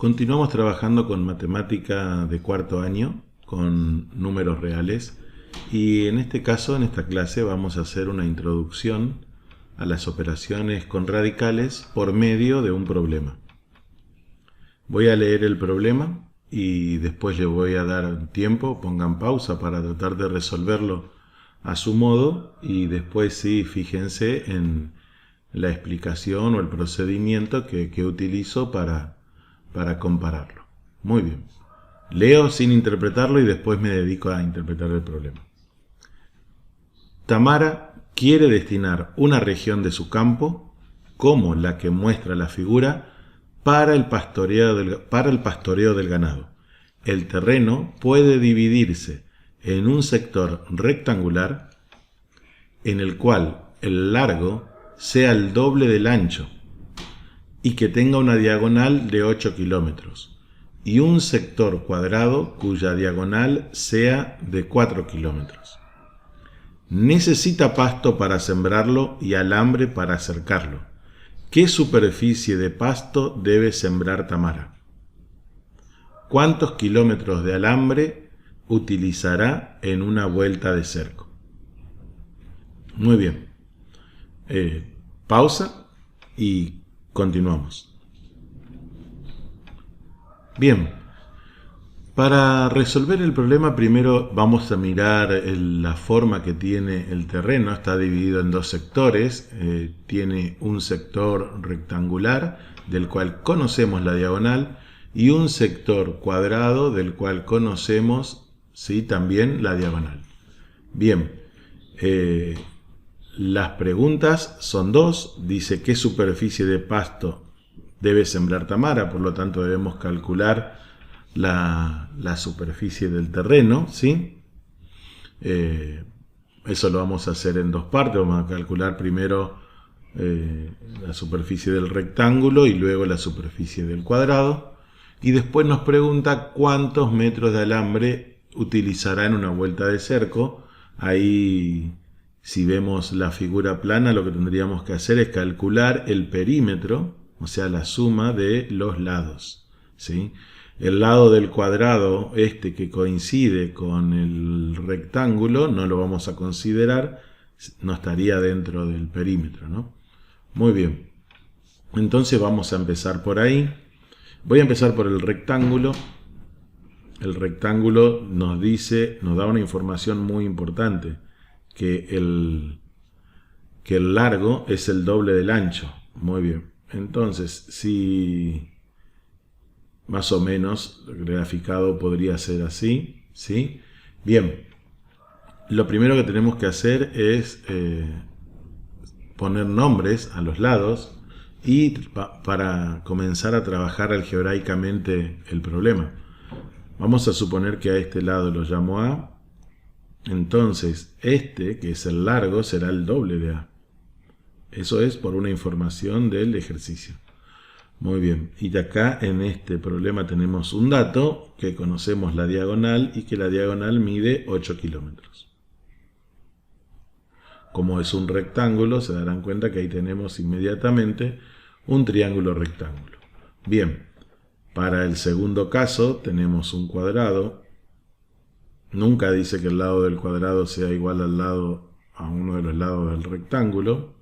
Continuamos trabajando con matemática de cuarto año, con números reales, y en este caso, en esta clase, vamos a hacer una introducción a las operaciones con radicales por medio de un problema. Voy a leer el problema y después le voy a dar tiempo, pongan pausa para tratar de resolverlo a su modo, y después sí, fíjense en la explicación o el procedimiento que utilizo para compararlo. Muy bien. Leo sin interpretarlo y después me dedico a interpretar el problema. Tamara quiere destinar una región de su campo, como la que muestra la figura, para el pastoreo del ganado. El terreno puede dividirse en un sector rectangular en el cual el largo sea el doble del ancho y que tenga una diagonal de 8 kilómetros, y un sector cuadrado cuya diagonal sea de 4 kilómetros. Necesita pasto para sembrarlo y alambre para cercarlo. ¿Qué superficie de pasto debe sembrar Tamara? ¿Cuántos kilómetros de alambre utilizará en una vuelta de cerco? Muy bien. Pausa y continuamos. Bien, para resolver el problema primero vamos a mirar la forma que tiene el terreno. Está dividido en dos sectores. Tiene un sector rectangular del cual conocemos la diagonal y un sector cuadrado del cual conocemos, sí, también la diagonal. Bien, las preguntas son dos. Dice qué superficie de pasto debe sembrar Tamara, por lo tanto debemos calcular la superficie del terreno, ¿sí? Eso lo vamos a hacer en dos partes. Vamos a calcular primero la superficie del rectángulo y luego la superficie del cuadrado. Y después nos pregunta cuántos metros de alambre utilizará en una vuelta de cerco. Ahí, si vemos la figura plana, lo que tendríamos que hacer es calcular el perímetro, o sea, la suma de los lados, ¿sí? El lado del cuadrado, que coincide con el rectángulo, no lo vamos a considerar, no estaría dentro del perímetro, ¿no? Muy bien. Entonces vamos a empezar por ahí. Voy a empezar por el rectángulo. El rectángulo nos da una información muy importante, que el largo es el doble del ancho. Muy bien. Entonces, si más o menos graficado podría ser así, ¿sí? Bien, lo primero que tenemos que hacer es poner nombres a los lados y para comenzar a trabajar algebraicamente el problema. Vamos a suponer que a este lado lo llamo A. Entonces, que es el largo, será el doble de A. Eso es por una información del ejercicio. Muy bien, y de acá en este problema tenemos un dato, que conocemos la diagonal y que la diagonal mide 8 kilómetros. Como es un rectángulo, se darán cuenta que ahí tenemos inmediatamente un triángulo rectángulo. Bien, para el segundo caso tenemos un cuadrado. Nunca dice que el lado del cuadrado sea igual a uno de los lados del rectángulo.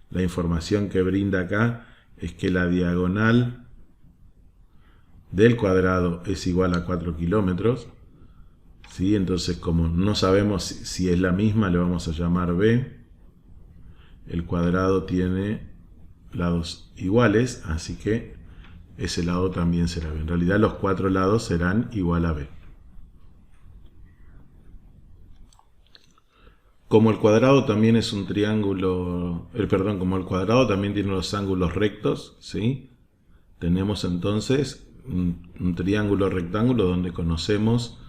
La información que brinda acá es que la diagonal del cuadrado es igual a 4 kilómetros. ¿Sí? Entonces, como no sabemos si es la misma, le vamos a llamar B. El cuadrado tiene lados iguales, así que ese lado también será B. En realidad los cuatro lados serán igual a B. Como el cuadrado también es un triángulo, como el cuadrado también tiene los ángulos rectos, ¿sí? Tenemos entonces un triángulo rectángulo donde conocemos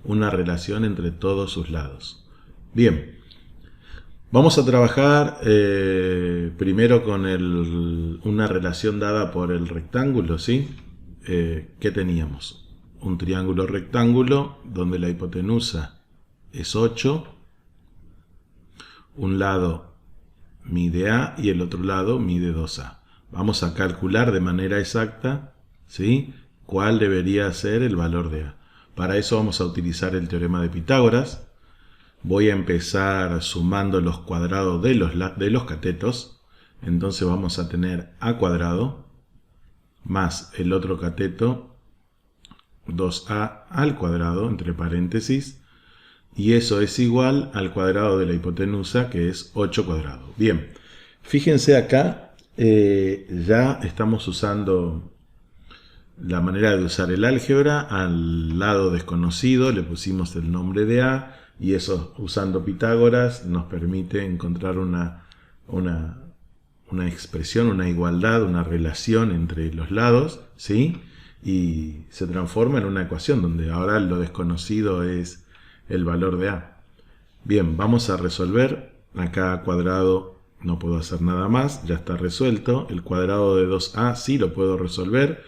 una relación entre todos sus lados. Bien, vamos a trabajar primero con una relación dada por el rectángulo, ¿sí? ¿Qué teníamos? Un triángulo rectángulo donde la hipotenusa es 8. Un lado mide A y el otro lado mide 2A. Vamos a calcular de manera exacta, ¿sí?, cuál debería ser el valor de A. Para eso vamos a utilizar el teorema de Pitágoras. Voy a empezar sumando los cuadrados de los catetos. Entonces vamos a tener A cuadrado más el otro cateto 2A al cuadrado, entre paréntesis, y eso es igual al cuadrado de la hipotenusa, que es 8 cuadrado. Bien, fíjense acá, ya estamos usando la manera de usar el álgebra. Al lado desconocido le pusimos el nombre de A, y eso, usando Pitágoras, nos permite encontrar una expresión, una igualdad, una relación entre los lados, ¿sí?, y se transforma en una ecuación donde ahora lo desconocido es el valor de A. Bien, vamos a resolver. Acá A cuadrado no puedo hacer nada más, ya está resuelto. El cuadrado de 2A sí lo puedo resolver.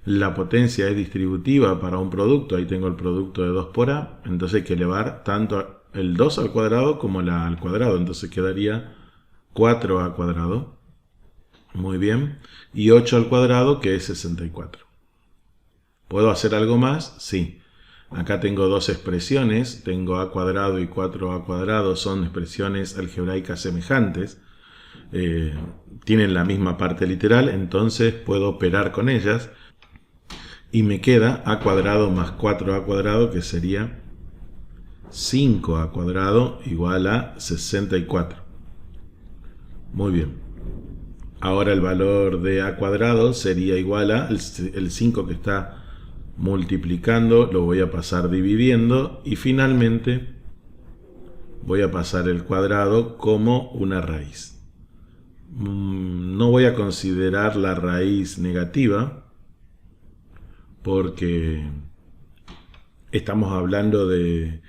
La potencia es distributiva para un producto, ahí tengo el producto de 2 por A, entonces hay que elevar tanto el 2 al cuadrado como la A al cuadrado, entonces quedaría 4A cuadrado, muy bien, y 8 al cuadrado, que es 64. ¿Puedo hacer algo más? Sí. Acá tengo dos expresiones, tengo A cuadrado y 4A cuadrado, son expresiones algebraicas semejantes, tienen la misma parte literal, entonces puedo operar con ellas. Y me queda A cuadrado más 4A cuadrado, que sería 5A cuadrado igual a 64. Muy bien. Ahora el valor de A cuadrado sería igual a el 5 que está multiplicando, lo voy a pasar dividiendo, y finalmente voy a pasar el cuadrado como una raíz. No voy a considerar la raíz negativa, porque estamos hablando de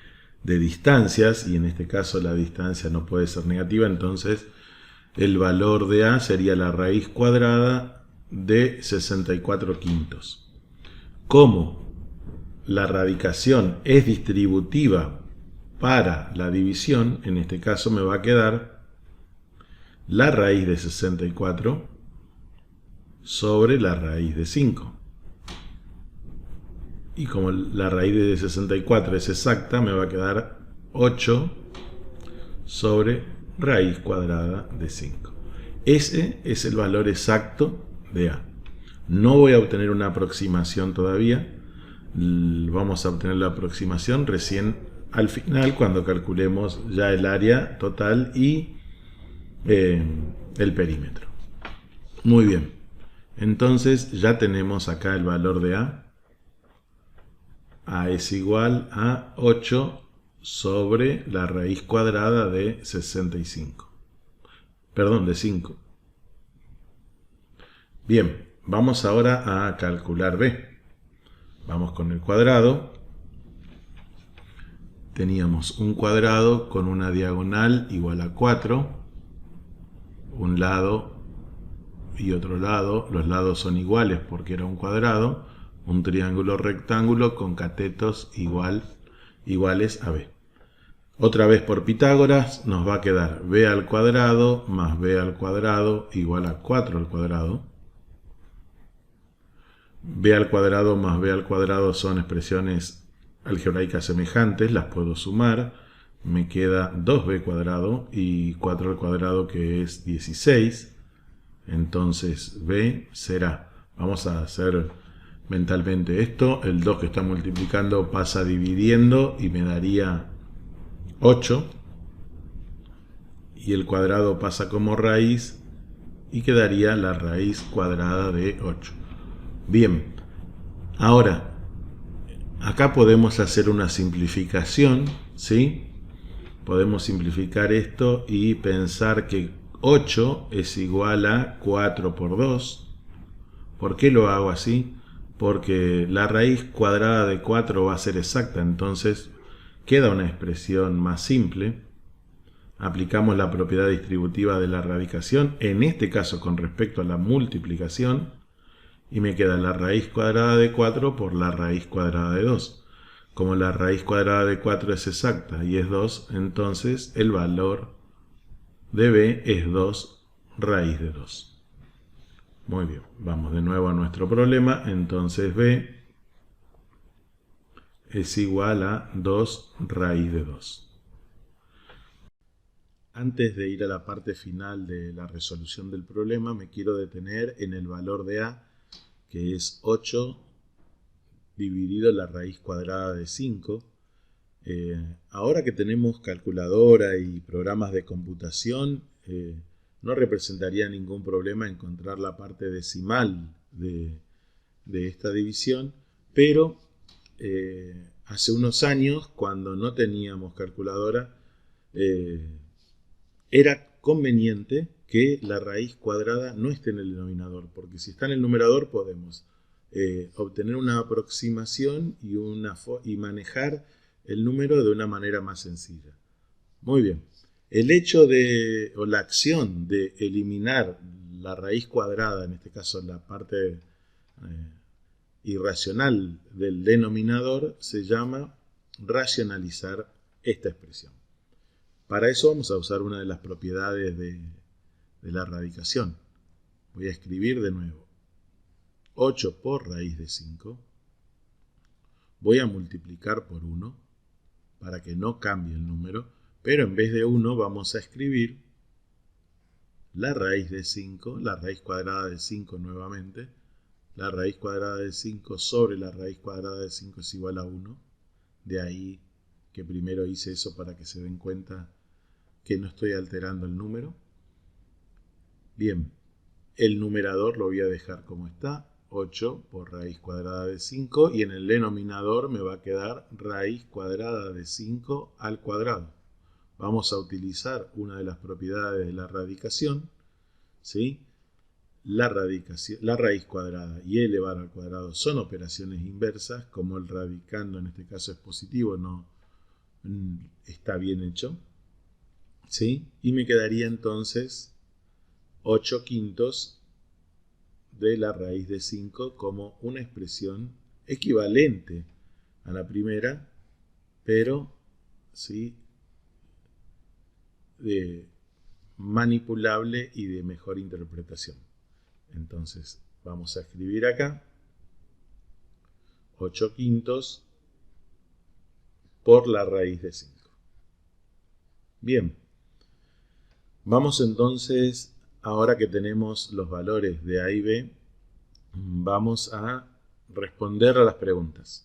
distancias, y en este caso la distancia no puede ser negativa, entonces el valor de A sería la raíz cuadrada de 64 quintos. Como la radicación es distributiva para la división, en este caso me va a quedar la raíz de 64 sobre la raíz de 5. Y como la raíz de 64 es exacta, me va a quedar 8 sobre raíz cuadrada de 5. Ese es el valor exacto de A. No voy a obtener una aproximación todavía. Vamos a obtener la aproximación recién al final, cuando calculemos ya el área total y el perímetro. Muy bien. Entonces ya tenemos acá el valor de A. A es igual a 8 sobre la raíz cuadrada de 65. Perdón, de 5. Bien, vamos ahora a calcular B. Vamos con el cuadrado. Teníamos un cuadrado con una diagonal igual a 4. Un lado y otro lado. Los lados son iguales porque era un cuadrado. Un triángulo rectángulo con catetos iguales a B. Otra vez por Pitágoras nos va a quedar B al cuadrado más B al cuadrado igual a 4 al cuadrado. B al cuadrado más B al cuadrado son expresiones algebraicas semejantes, las puedo sumar. Me queda 2B cuadrado y 4 al cuadrado, que es 16. Entonces B será, vamos a hacer mentalmente esto, el 2 que está multiplicando pasa dividiendo y me daría 8, y el cuadrado pasa como raíz y quedaría la raíz cuadrada de 8. Bien, ahora acá podemos hacer una simplificación, ¿sí? Podemos simplificar esto y pensar que 8 es igual a 4 por 2. ¿Por qué lo hago así? Porque la raíz cuadrada de 4 va a ser exacta, entonces queda una expresión más simple. Aplicamos la propiedad distributiva de la radicación, en este caso con respecto a la multiplicación, y me queda la raíz cuadrada de 4 por la raíz cuadrada de 2. Como la raíz cuadrada de 4 es exacta y es 2, entonces el valor de B es 2 raíz de 2. Muy bien, vamos de nuevo a nuestro problema. Entonces b es igual a 2 raíz de 2. Antes de ir a la parte final de la resolución del problema, me quiero detener en el valor de a, que es 8 dividido la raíz cuadrada de 5. Ahora que tenemos calculadora y programas de computación, no representaría ningún problema encontrar la parte decimal de esta división, pero hace unos años, cuando no teníamos calculadora, era conveniente que la raíz cuadrada no esté en el denominador, porque si está en el numerador podemos obtener una aproximación y manejar el número de una manera más sencilla. Muy bien. El hecho o la acción de eliminar la raíz cuadrada, en este caso la parte irracional del denominador, se llama racionalizar esta expresión. Para eso vamos a usar una de las propiedades de la radicación. Voy a escribir de nuevo 8 por raíz de 5. Voy a multiplicar por 1 para que no cambie el número, pero en vez de 1 vamos a escribir la raíz de 5, la raíz cuadrada de 5 nuevamente. La raíz cuadrada de 5 sobre la raíz cuadrada de 5 es igual a 1. De ahí que primero hice eso para que se den cuenta que no estoy alterando el número. Bien, el numerador lo voy a dejar como está, 8 por raíz cuadrada de 5, y en el denominador me va a quedar raíz cuadrada de 5 al cuadrado. Vamos a utilizar una de las propiedades de la radicación, ¿sí? La raíz cuadrada y elevar al cuadrado son operaciones inversas, como el radicando en este caso es positivo, no está bien hecho, ¿sí? Y me quedaría entonces 8 quintos de la raíz de 5 como una expresión equivalente a la primera, pero ¿sí? Manipulable y de mejor interpretación. Entonces vamos a escribir acá 8 quintos por la raíz de 5. Bien, vamos entonces, ahora que tenemos los valores de a y b, vamos a responder a las preguntas.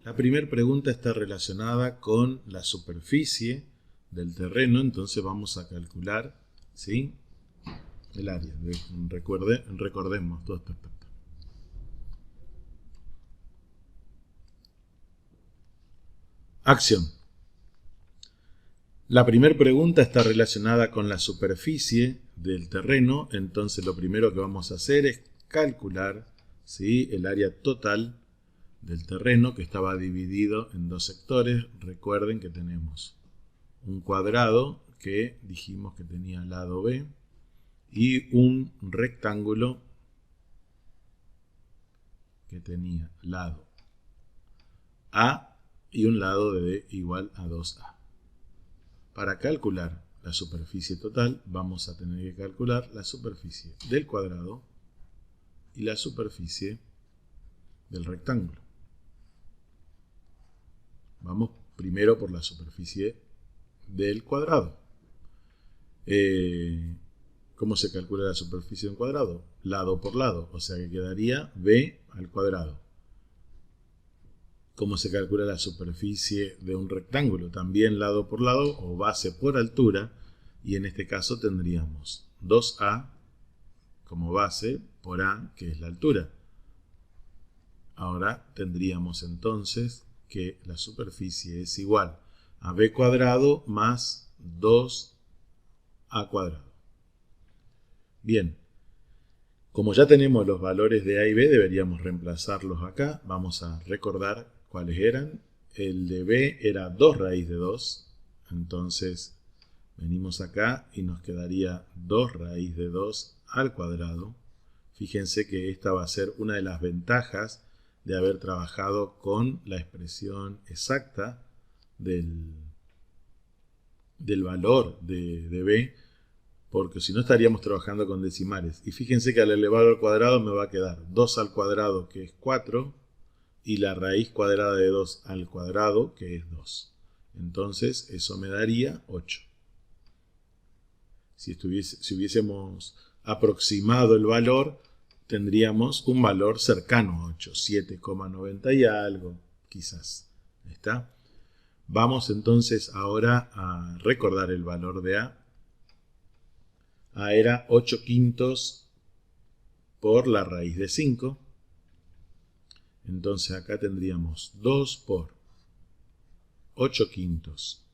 La primera pregunta está relacionada con la superficie del terreno, entonces vamos a calcular, ¿sí?, el área. Recordemos todo esto. Acción. La primera pregunta está relacionada con la superficie del terreno, entonces lo primero que vamos a hacer es calcular, ¿sí?, el área total del terreno, que estaba dividido en dos sectores. Recuerden que tenemos un cuadrado que dijimos que tenía lado B y un rectángulo que tenía lado A y un lado de D igual a 2A. Para calcular la superficie total vamos a tener que calcular la superficie del cuadrado y la superficie del rectángulo. Vamos primero por la superficie del cuadrado. ¿Cómo se calcula la superficie de un cuadrado? Lado por lado, o sea que quedaría b al cuadrado. ¿Cómo se calcula la superficie de un rectángulo? También lado por lado o base por altura, y en este caso tendríamos 2a como base por a, que es la altura. Ahora tendríamos entonces que la superficie es igual a b cuadrado más 2a cuadrado. Bien, como ya tenemos los valores de a y b, deberíamos reemplazarlos acá. Vamos a recordar cuáles eran. El de b era 2 raíz de 2, entonces venimos acá y nos quedaría 2 raíz de 2 al cuadrado. Fíjense que esta va a ser una de las ventajas de haber trabajado con la expresión exacta del valor de b, porque si no estaríamos trabajando con decimales. Y fíjense que al elevarlo al cuadrado me va a quedar 2 al cuadrado, que es 4, y la raíz cuadrada de 2 al cuadrado, que es 2. Entonces eso me daría 8. Si hubiésemos aproximado el valor, tendríamos un valor cercano a 8, 7,90 y algo, quizás. ¿Está? Vamos entonces ahora a recordar el valor de A. A era 8 quintos por la raíz de 5. Entonces acá tendríamos 2 por 8 quintos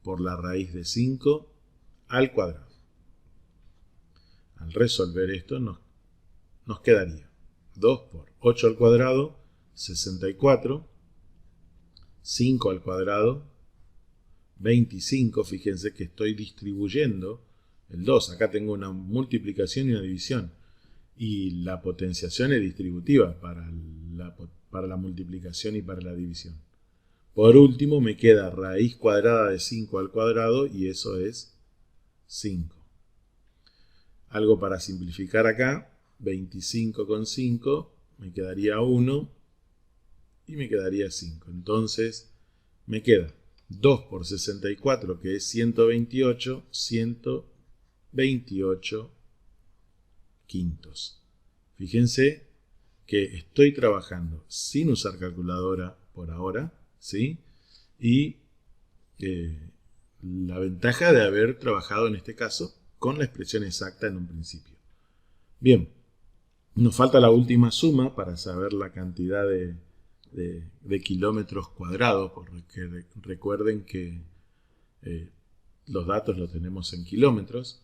por la raíz de 5 al cuadrado. Al resolver esto nos quedaría 2 por 8 al cuadrado, 64, 5 al cuadrado, 25. Fíjense que estoy distribuyendo el 2. Acá tengo una multiplicación y una división. Y la potenciación es distributiva para la multiplicación y para la división. Por último me queda raíz cuadrada de 5 al cuadrado y eso es 5. Algo para simplificar acá, 25 con 5 me quedaría 1 y me quedaría 5. Entonces me queda 2 por 64, que es 128, 128 quintos. Fíjense que estoy trabajando sin usar calculadora por ahora, ¿sí? Y la ventaja de haber trabajado en este caso con la expresión exacta en un principio. Bien, nos falta la última suma para saber la cantidad de kilómetros cuadrados, porque recuerden que los datos los tenemos en kilómetros.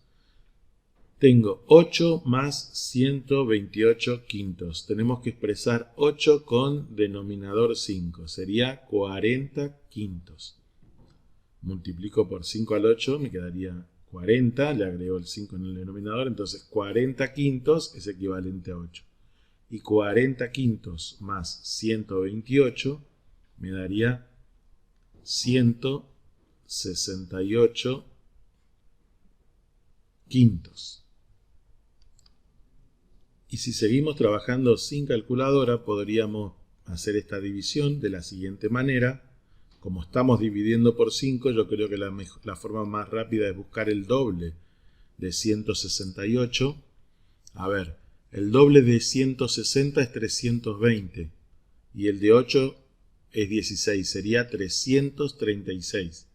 Tengo 8 más 128 quintos. Tenemos que expresar 8 con denominador 5. Sería 40 quintos. Multiplico por 5 al 8, me quedaría 40. Le agrego el 5 en el denominador. Entonces 40 quintos es equivalente a 8. Y 40 quintos más 128 me daría 168 quintos. Y si seguimos trabajando sin calculadora, podríamos hacer esta división de la siguiente manera. Como estamos dividiendo por 5, yo creo que la forma más rápida es buscar el doble de 168. A ver, el doble de 160 es 320 y el de 8 es 16, sería 336.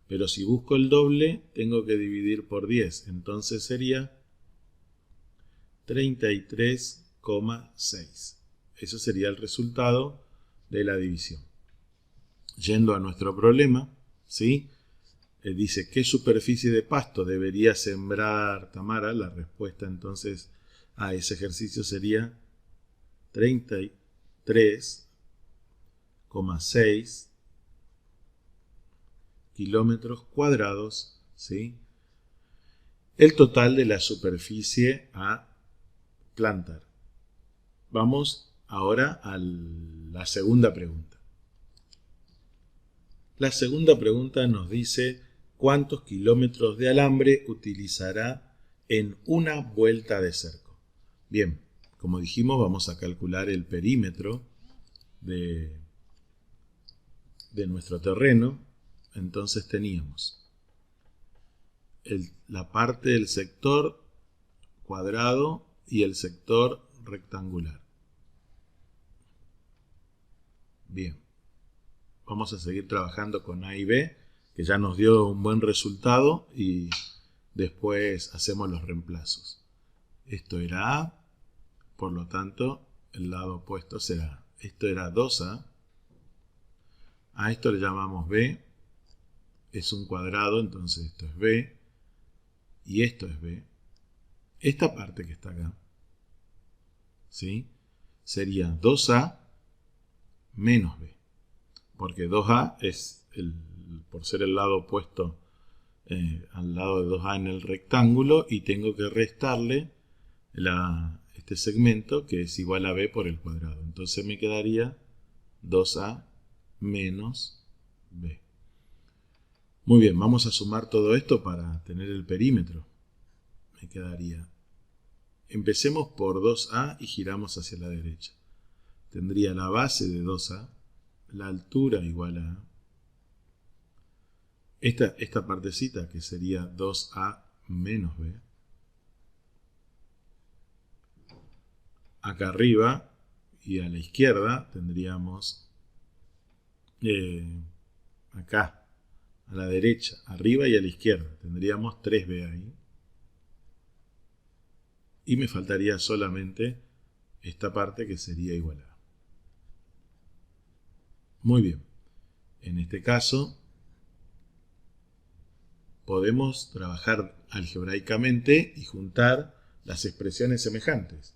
Pero si busco el doble, tengo que dividir por 10, entonces sería 33,6. Eso sería el resultado de la división. Yendo a nuestro problema, ¿sí? Dice, ¿qué superficie de pasto debería sembrar Tamara? La respuesta entonces a ese ejercicio sería 33,6 kilómetros cuadrados, ¿sí? El total de la superficie a plantar. Vamos ahora a la segunda pregunta. La segunda pregunta nos dice cuántos kilómetros de alambre utilizará en una vuelta de cerco. Bien, como dijimos, vamos a calcular el perímetro de nuestro terreno. Entonces teníamos la parte del sector cuadrado y el sector rectangular. Bien, vamos a seguir trabajando con A y B, que ya nos dio un buen resultado, y después hacemos los reemplazos. Esto era A, por lo tanto el lado opuesto será, esto era 2A, a esto le llamamos B, es un cuadrado, entonces esto es B, y esto es B. Esta parte que está acá, ¿sí? Sería 2A menos B, porque 2A es, por ser el lado opuesto al lado de 2A en el rectángulo, y tengo que restarle este segmento que es igual a B por el cuadrado. Entonces me quedaría 2A menos B. Muy bien, vamos a sumar todo esto para tener el perímetro. Me quedaría. Empecemos por 2A y giramos hacia la derecha. Tendría la base de 2A, la altura igual a esta partecita que sería 2A menos B. Acá arriba y a la izquierda tendríamos acá, a la derecha, arriba y a la izquierda, tendríamos 3B ahí. Y me faltaría solamente esta parte que sería igual a. Muy bien. En este caso, podemos trabajar algebraicamente y juntar las expresiones semejantes.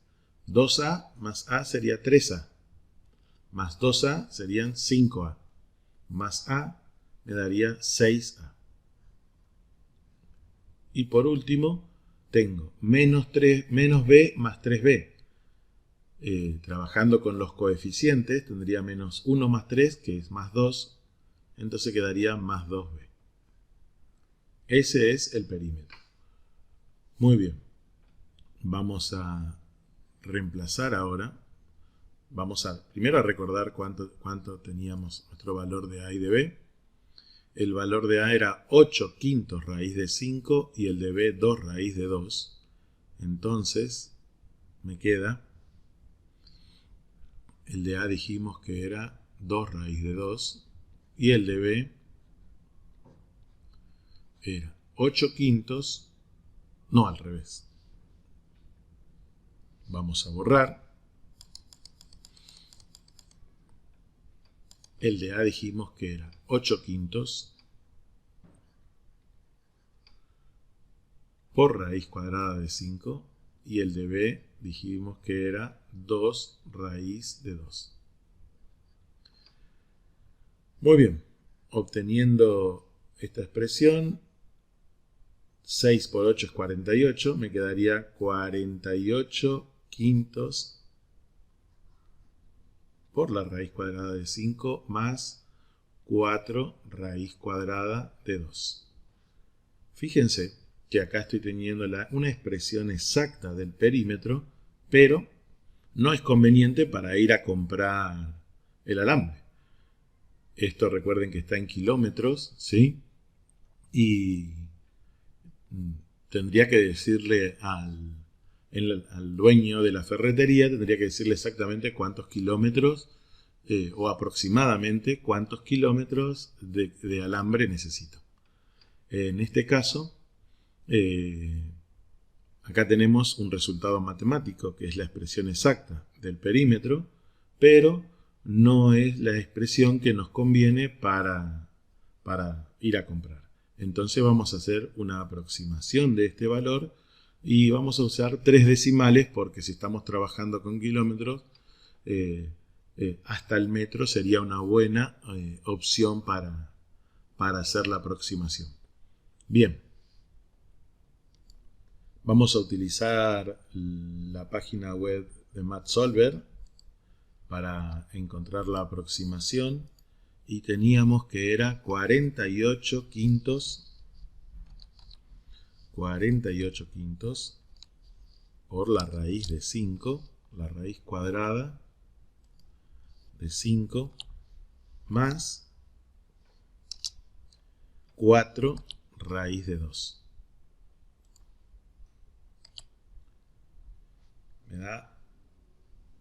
2A más A sería 3A. Más 2A serían 5A. Más A me daría 6A. Y por último, tengo menos B más 3B. Trabajando con los coeficientes, tendría menos 1 más 3, que es más 2. Entonces quedaría más 2B. Ese es el perímetro. Muy bien. Vamos a reemplazar ahora. Vamos primero a recordar cuánto teníamos nuestro valor de A y de B. El valor de A era 8 quintos raíz de 5 y el de B 2 raíz de 2. Entonces me queda, el de A dijimos que era 2 raíz de 2 y el de B era 8 quintos, no al revés. Vamos a borrar. El de A dijimos que era 8 quintos por raíz cuadrada de 5 y el de B dijimos que era 2 raíz de 2. Muy bien, obteniendo esta expresión, 6 por 8 es 48, me quedaría 48 quintos por la raíz cuadrada de 5 más 4 raíz cuadrada de 2. Fíjense que acá estoy teniendo una expresión exacta del perímetro, pero no es conveniente para ir a comprar el alambre. Esto recuerden que está en kilómetros, ¿sí? Y tendría que decirle al dueño de la ferretería, tendría que decirle exactamente cuántos kilómetros o aproximadamente cuántos kilómetros de alambre necesito. En este caso, acá tenemos un resultado matemático, que es la expresión exacta del perímetro, pero no es la expresión que nos conviene para ir a comprar. Entonces vamos a hacer una aproximación de este valor y vamos a usar 3 decimales porque si estamos trabajando con kilómetros, hasta el metro sería una buena opción para hacer la aproximación. Bien. Vamos a utilizar la página web de MathSolver para encontrar la aproximación y teníamos que era 48 quintos por la raíz de 5, la raíz cuadrada de 5 más 4 raíz de 2. Me da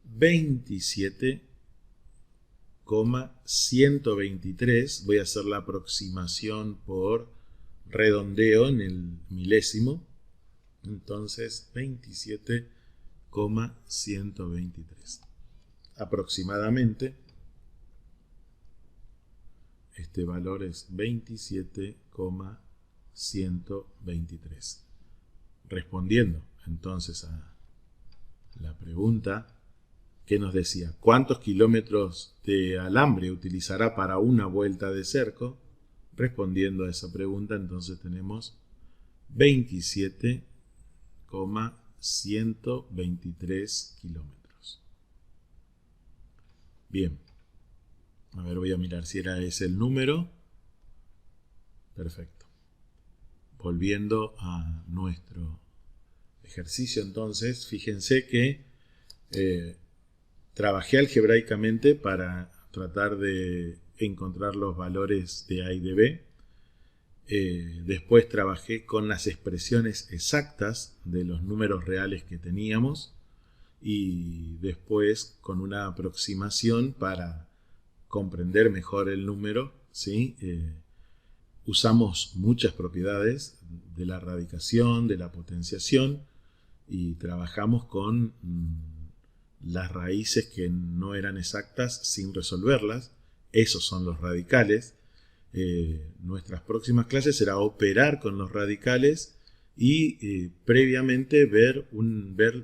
27,123. Voy a hacer la aproximación por redondeo en el milésimo. Entonces 27,123. Aproximadamente este valor es 27,123. Respondiendo entonces a la pregunta que nos decía, ¿cuántos kilómetros de alambre utilizará para una vuelta de cerco? Respondiendo a esa pregunta, entonces tenemos 27,123 kilómetros. Bien, a ver, voy a mirar si era ese el número. Perfecto. Volviendo a nuestro ejercicio entonces, fíjense que trabajé algebraicamente para tratar de encontrar los valores de A y de B. Después trabajé con las expresiones exactas de los números reales que teníamos y después con una aproximación para comprender mejor el número, ¿sí? Usamos muchas propiedades de la radicación, de la potenciación y trabajamos con las raíces que no eran exactas sin resolverlas. Esos son los radicales. Nuestras próximas clases será operar con los radicales y previamente ver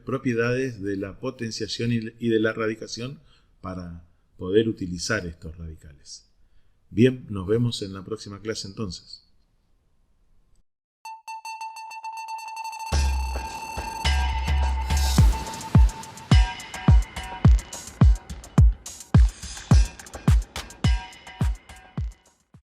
propiedades de la potenciación y de la radicación para poder utilizar estos radicales. Bien, nos vemos en la próxima clase entonces.